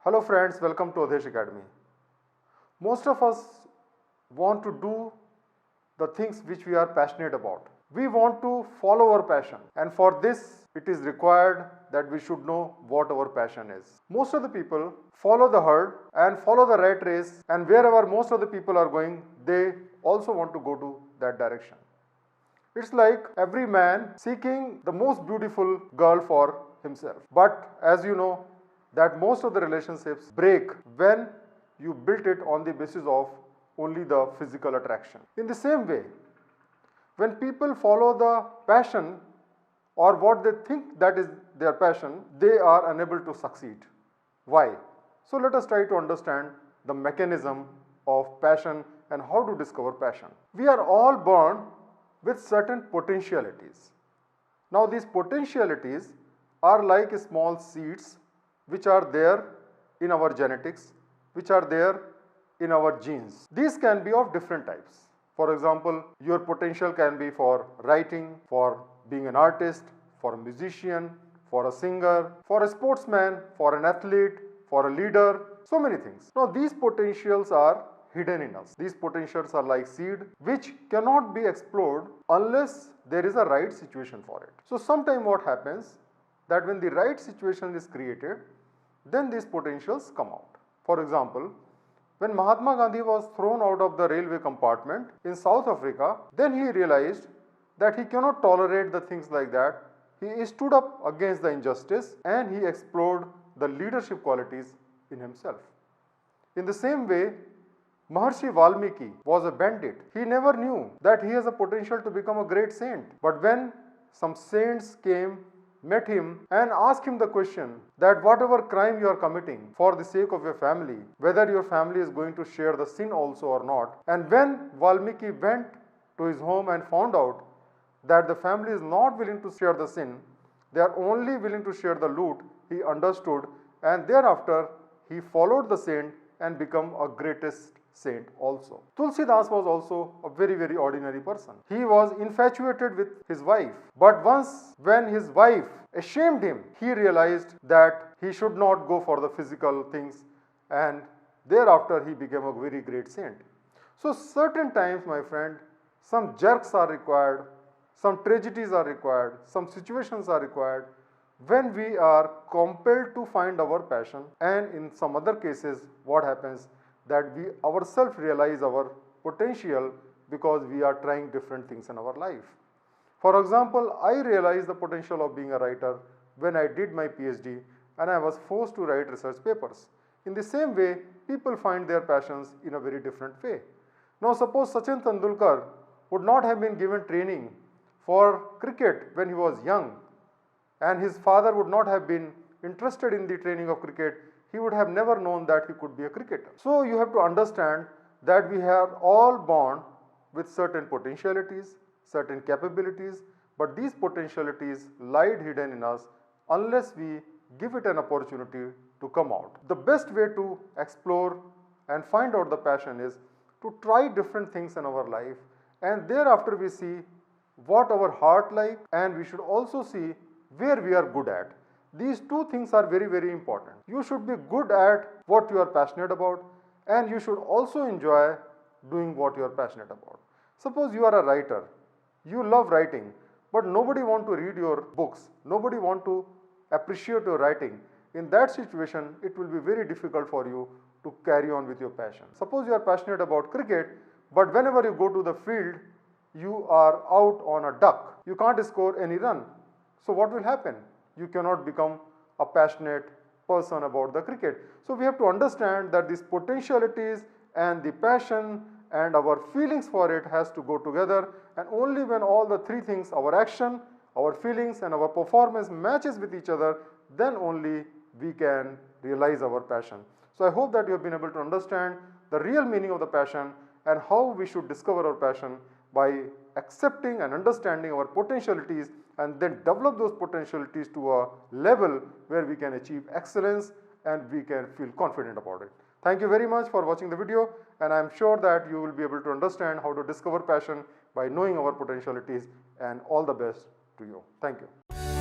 Hello friends, welcome to Adesh Academy. Most of us want to do the things which we are passionate about. We want to follow our passion, and for this it is required that we should know what our passion is. Most of the people follow the herd and follow the rat race, and wherever most of the people are going, they also want to go to that direction. It's like every man seeking the most beautiful girl for himself. But as you know, that most of the relationships break when you built it on the basis of only the physical attraction. In the same way, when people follow the passion or what they think that is their passion, they are unable to succeed. Why? So let us try to understand the mechanism of passion and how to discover passion. We are all born with certain potentialities. Now these potentialities are like small seeds which are there in our genetics, which are there in our genes. These can be of different types. For example, your potential can be for writing, for being an artist, for a musician, for a singer, for a sportsman, for an athlete, for a leader, so many things. Now these potentials are hidden in us. These potentials are like seed which cannot be explored unless there is a right situation for it. So sometime what happens that when the right situation is created, then these potentials come out. For example, when Mahatma Gandhi was thrown out of the railway compartment in South Africa, then he realized that he cannot tolerate the things like that. He stood up against the injustice and he explored the leadership qualities in himself. In the same way, Maharshi Valmiki was a bandit. He never knew that he has a potential to become a great saint. But when some saints came, met him and asked him the question that whatever crime you are committing for the sake of your family, whether your family is going to share the sin also or not. And when Valmiki went to his home and found out that the family is not willing to share the sin, they are only willing to share the loot, he understood, and thereafter he followed the saint and become a greatest saint also. Tulsidas was also a very ordinary person. He was infatuated with his wife, but once when his wife ashamed him, he realized that he should not go for the physical things, and thereafter he became a very great saint. So certain times, my friend, some jerks are required, some tragedies are required, some situations are required when we are compelled to find our passion, and in some other cases what happens that we ourselves realize our potential because we are trying different things in our life. For example, I realized the potential of being a writer when I did my PhD and I was forced to write research papers. In the same way, people find their passions in a very different way. Now suppose Sachin Tendulkar would not have been given training for cricket when he was young, and his father would not have been interested in the training of cricket, he would have never known that he could be a cricketer. So you have to understand that we are all born with certain potentialities, certain capabilities, but these potentialities lie hidden in us unless we give it an opportunity to come out. The best way to explore and find out the passion is to try different things in our life, and thereafter we see what our heart like, and we should also see where we are good at. These two things are very important. You should be good at what you are passionate about, and you should also enjoy doing what you are passionate about. Suppose you are a writer, you love writing, but nobody want to read your books, nobody want to appreciate your writing. In that situation, it will be very difficult for you to carry on with your passion. Suppose you are passionate about cricket, but whenever you go to the field, you are out on a duck. You can't score any run. So what will happen? You cannot become a passionate person about the cricket. So we have to understand that these potentialities and the passion and our feelings for it has to go together, and only when all the three things, our action, our feelings and our performance matches with each other, then only we can realize our passion. So I hope that you have been able to understand the real meaning of the passion and how we should discover our passion by accepting and understanding our potentialities, and then develop those potentialities to a level where we can achieve excellence and we can feel confident about it. Thank you very much for watching the video, and I am sure that you will be able to understand how to discover passion by knowing our potentialities, and all the best to you. Thank you.